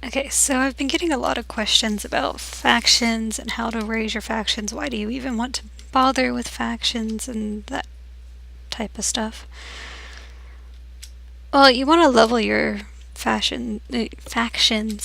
Okay, so I've been getting a lot of questions about factions and how to raise your factions. Why do you even want to bother with factions and that type of stuff? Well, you want to level your factions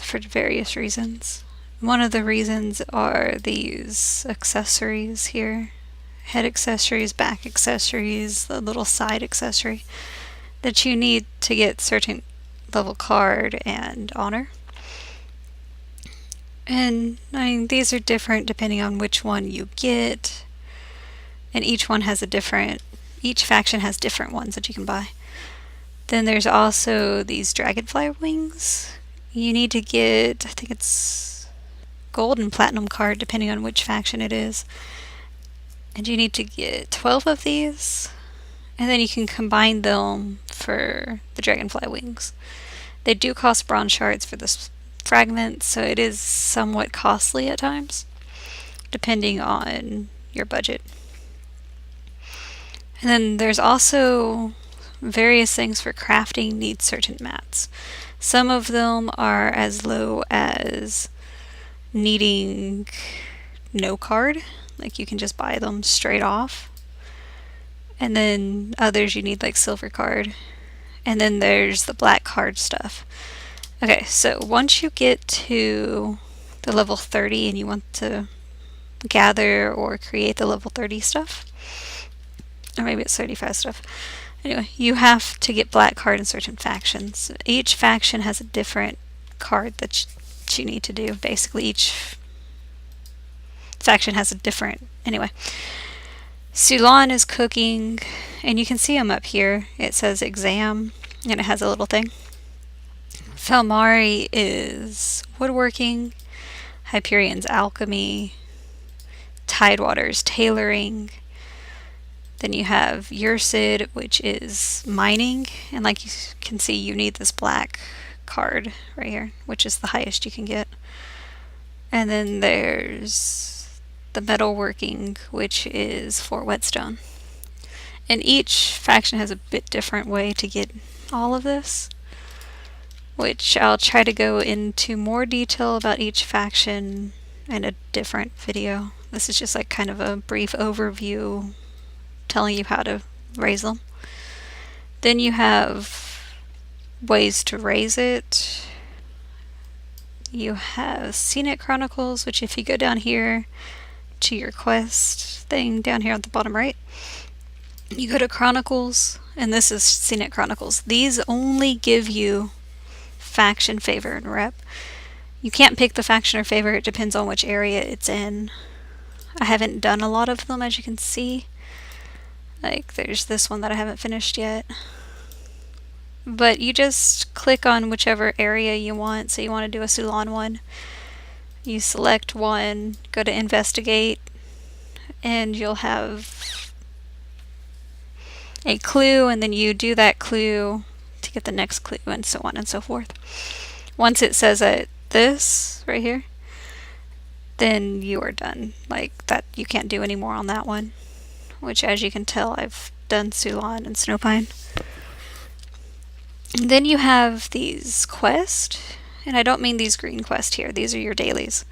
for various reasons. One of the reasons are these accessories here: head accessories, back accessories, the little side accessory that you need to get certain level card and honor. And I mean, these are different depending on which one you get, and each faction has different ones that you can buy. Then there's also these dragonfly wings. You need to get, I think it's gold and platinum card depending on which faction it is. And you need to get 12 of these, and then you can combine them for the dragonfly wings. They do cost bronze shards for this fragment, so it is somewhat costly at times, depending on your budget. And then there's also various things for crafting need certain mats. Some of them are as low as needing no card, like you can just buy them straight off. And then others you need like silver card. And then there's the black card stuff. Okay, so once you get to the level 30 and you want to gather or create the level 30 stuff, or maybe it's 35 stuff. Anyway, you have to get black card in certain factions. Each faction has a different card that you need to do. Basically, each faction has a different. Anyway, Sulan is cooking, and you can see him up here. It says exam, and it has a little thing. Felmari is woodworking, Hyperion's alchemy, Tidewater's tailoring. Then you have Ursid, which is mining, and like you can see, you need this black card right here, which is the highest you can get. And then there's the metalworking, which is for whetstone. And each faction has a bit different way to get all of this, which I'll try to go into more detail about each faction in a different video. This is just like kind of a brief overview telling you how to raise them. Then you have ways to raise it. You have Scenic Chronicles, which if you go down here to your quest thing down here at the bottom right, you go to Chronicles, and this is Scenic Chronicles. These only give you faction, favor, and rep. You can't pick the faction or favor, it depends on which area it's in. I haven't done a lot of them, as you can see. Like, there's this one that I haven't finished yet. But you just click on whichever area you want. So you want to do a Sulan one. You select one, go to investigate, and you'll have a clue, and then you do that clue to get the next clue, and so on and so forth. Once it says this right here, then you are done. Like that, you can't do any more on that one, which as you can tell, I've done Sulan and Snowpine. And then you have these quests, and I don't mean these green quests here, these are your dailies.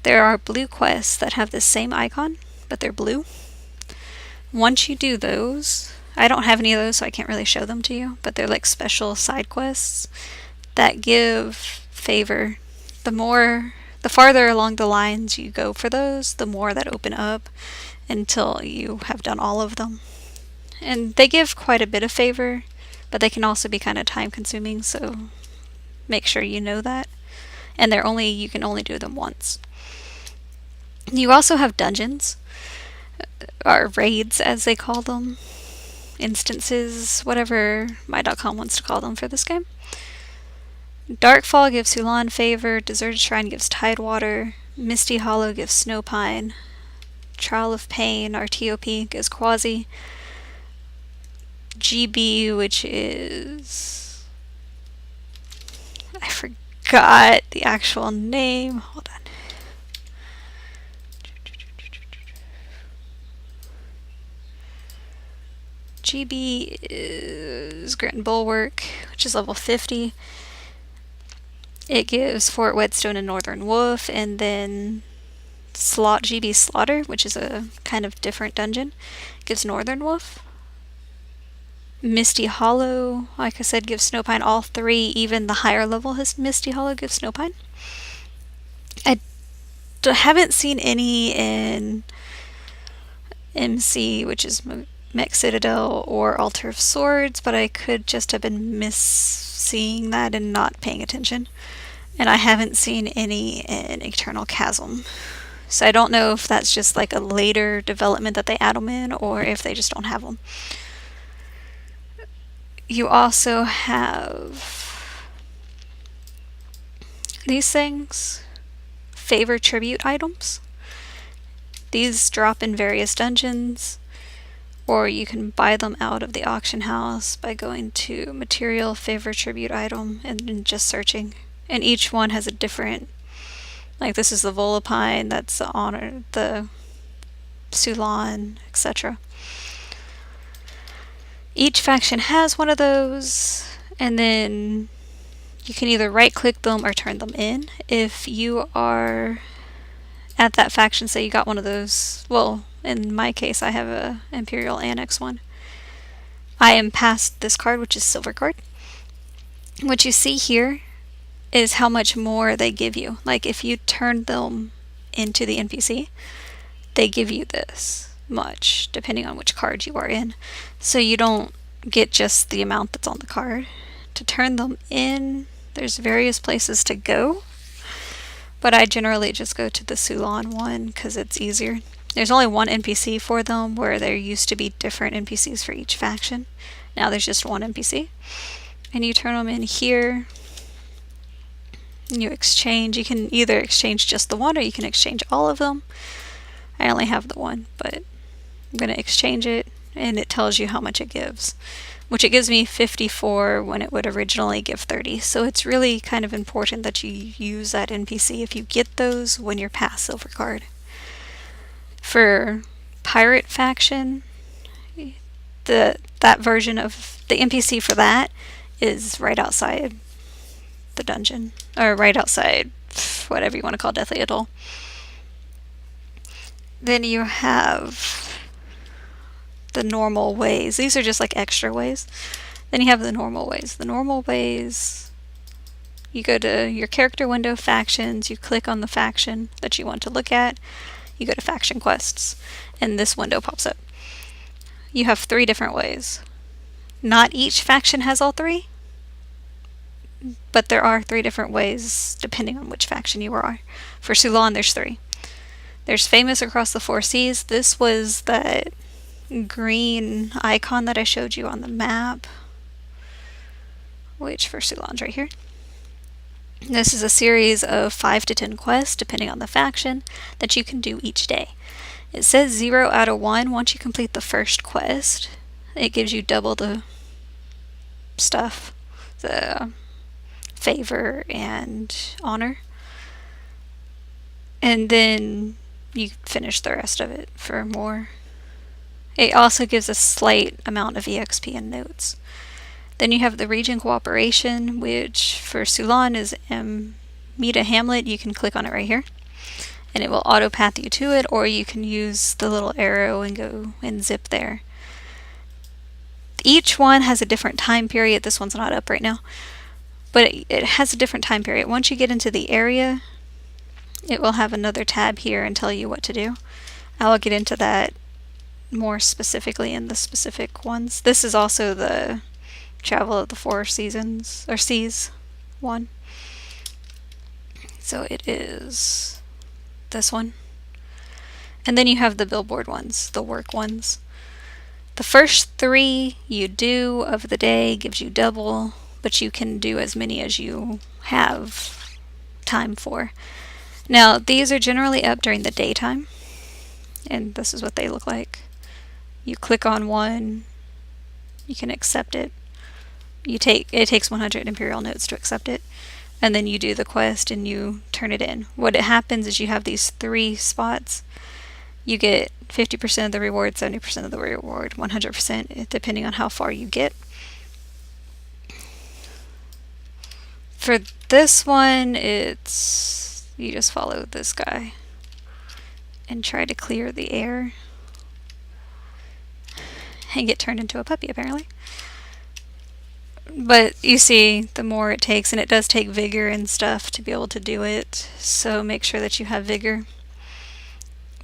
There are blue quests that have the same icon, but they're blue. Once you do those, I don't have any of those, so I can't really show them to you, but they're like special side quests that give favor. The farther along the lines you go for those, the more that open up until you have done all of them. And they give quite a bit of favor, but they can also be kind of time consuming, so make sure you know that. And you can only do them once. You also have dungeons, or raids as they call them, instances, whatever my.com wants to call them for this game. Darkfall gives Sulan favor, Deserted Shrine gives Tidewater, Misty Hollow gives Snowpine, Trial of Pain, RTOP, gives Quasi, GB, which is... I forgot the actual name. Hold on. GB is Grit and Bulwark, which is level 50. It gives Fort Whetstone and Northern Wolf, and then GB Slaughter, which is a kind of different dungeon, gives Northern Wolf. Misty Hollow, like I said, gives Snowpine. All three, even the higher level, has Misty Hollow gives Snowpine. I haven't seen any in MC, which is Mech Citadel, or Altar of Swords, but I could just have been seeing that and not paying attention. And I haven't seen any in Eternal Chasm. So I don't know if that's just like a later development that they add them in, or if they just don't have them. You also have these things, favor tribute items. These drop in various dungeons, or you can buy them out of the auction house by going to material, favor tribute item, and just searching. And each one has a different, like this is the Volapine, that's the Honor, the Sulan, etc. Each faction has one of those, and then you can either right click them or turn them in. If you are at that faction, say you got one of those, well, in my case I have a Imperial Annex one. I am past this card, which is silver card. What you see here is how much more they give you. Like if you turn them into the NPC, they give you this much, depending on which card you are in. So you don't get just the amount that's on the card. To turn them in, there's various places to go, but I generally just go to the Sulan one because it's easier. There's only one NPC for them, where there used to be different NPCs for each faction. Now there's just one NPC. And you turn them in here, and you exchange. You can either exchange just the one, or you can exchange all of them. I only have the one, but I'm going to exchange it, and it tells you how much it gives, which it gives me 54 when it would originally give 30. So it's really kind of important that you use that NPC if you get those when you're past silver card. For pirate faction, that version of the NPC for that is right outside the dungeon, or right outside whatever you want to call Deathly Atoll. Then you have the normal ways. These are just like extra ways. Then you have the normal ways. The normal ways, you go to your character window, factions, you click on the faction that you want to look at, you go to faction quests, and this window pops up. You have 3 different ways. Not each faction has all 3, but there are 3 different ways depending on which faction you are. For Sulan, there's 3. There's Famous Across the 4 Seas. This was that green icon that I showed you on the map, which for Sulan's right here. This is a series of 5 to 10 quests, depending on the faction, that you can do each day. It says 0 out of 1 once you complete the first quest. It gives you double the stuff, the favor and honor. And then you finish the rest of it for more. It also gives a slight amount of EXP and notes. Then you have the region cooperation, which for Sulan is Meta Hamlet. You can click on it right here, and it will auto path you to it, or you can use the little arrow and go and zip there. Each one has a different time period. This one's not up right now, but it has a different time period. Once you get into the area, it will have another tab here and tell you what to do. I'll get into that more specifically in the specific ones. This is also the Travel of the 4 Seasons, or Seas one. So it is this one. And then you have the billboard ones, the work ones. The first 3 you do of the day gives you double, but you can do as many as you have time for. Now, these are generally up during the daytime, and this is what they look like. You click on one, you can accept it. It takes 100 Imperial notes to accept it, and then you do the quest and you turn it in. What happens is you have these 3 spots. You get 50% of the reward, 70% of the reward, 100%, depending on how far you get. For this one, it's you just follow this guy and try to clear the air and get turned into a puppy, apparently. But you see, the more it takes, and it does take vigor and stuff to be able to do it, so make sure that you have vigor,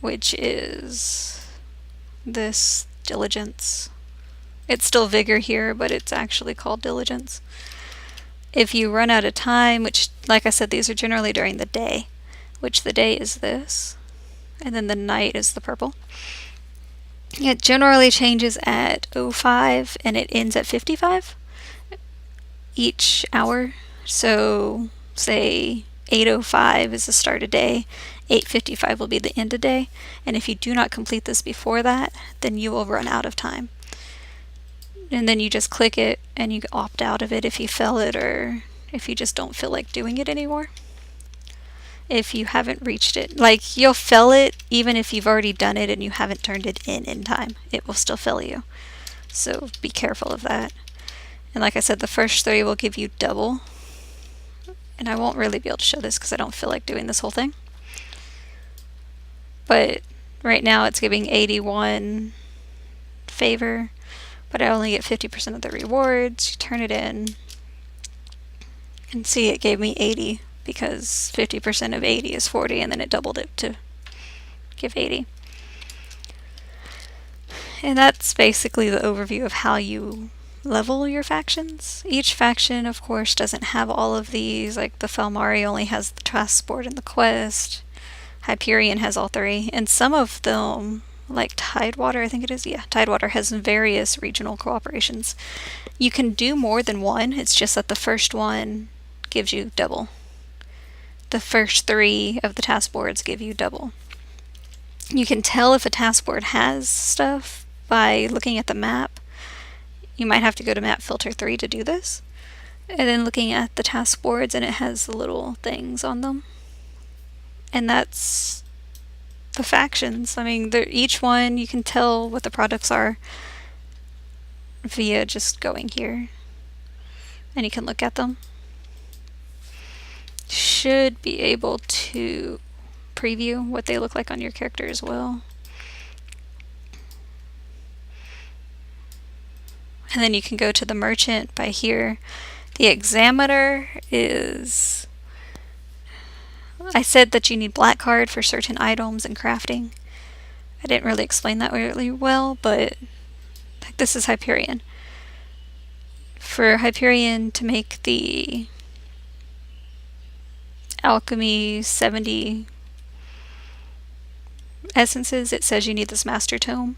which is this diligence. It's still vigor here, but it's actually called diligence. If you run out of time, which, like I said, these are generally during the day, which the day is this, and then the night is the purple. It generally changes at 05 and it ends at 55 each hour. So say 8:05 is the start of day, 8:55 will be the end of day, and if you do not complete this before that, then you will run out of time. And then you just click it and you opt out of it if you fail it or if you just don't feel like doing it anymore. If you haven't reached it, like you'll fail it even if you've already done it and you haven't turned it in time, it will still fail you. So be careful of that. And like I said, the first 3 will give you double. And I won't really be able to show this because I don't feel like doing this whole thing. But right now it's giving 81 favor, but I only get 50% of the rewards. You turn it in and see it gave me 80 because 50% of 80 is 40, and then it doubled it to give 80. And that's basically the overview of how you level your factions. Each faction, of course, doesn't have all of these. Like the Felmari only has the transport and the quest. Hyperion has all 3, and some of them, like Tidewater, I think it is, yeah, Tidewater has various regional cooperations. You can do more than one, it's just that the first one gives you double. The first 3 of the task boards give you double. You can tell if a task board has stuff by looking at the map. You might have to go to map filter 3 to do this. And then looking at the task boards, and it has the little things on them. And that's the factions. I mean, each one you can tell what the products are via just going here. And you can look at them. Should be able to preview what they look like on your character as well. And then you can go to the merchant by here. The examiner is... I said that you need black card for certain items and crafting. I didn't really explain that really well, but like, this is Hyperion. For Hyperion to make the alchemy 70 essences, it says you need this master tome.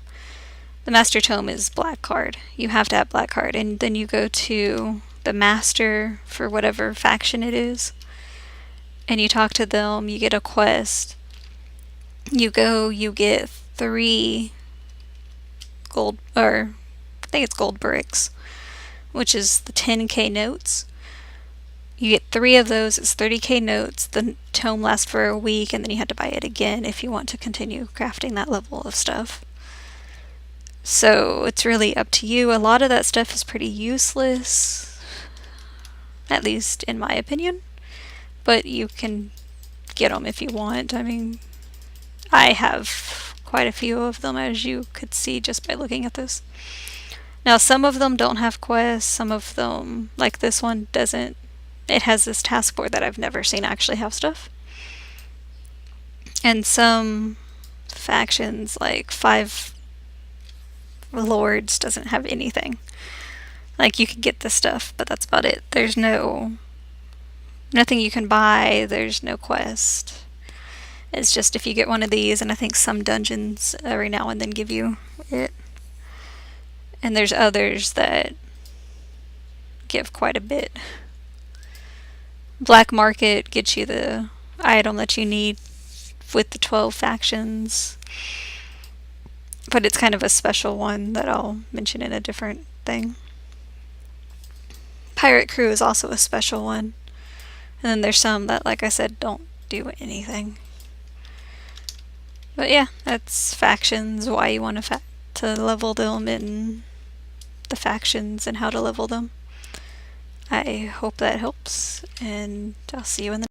The master tome is black card. You have to have black card, and then you go to the master for whatever faction it is, and you talk to them. You get a quest. You go, you get 3 gold, or I think it's gold bricks, which is the 10k notes. You get 3 of those, it's 30k notes. The tome lasts for a week, and then you have to buy it again if you want to continue crafting that level of stuff. So it's really up to you. A lot of that stuff is pretty useless, at least in my opinion, but you can get them if you want. I mean, I have quite a few of them, as you could see just by looking at this. Now, some of them don't have quests, some of them, like this one, doesn't. It has this task board that I've never seen actually have stuff. And some factions, like 5 Lords, doesn't have anything. Like, you can get this stuff, but that's about it. There's nothing you can buy, there's no quest. It's just if you get one of these, and I think some dungeons every now and then give you it. And there's others that give quite a bit. Black Market gets you the item that you need with the 12 factions. But it's kind of a special one that I'll mention in a different thing. Pirate Crew is also a special one. And then there's some that, like I said, don't do anything. But yeah, that's factions, why you want to level them, and the factions and how to level them. I I hope that helps, and I'll see you in the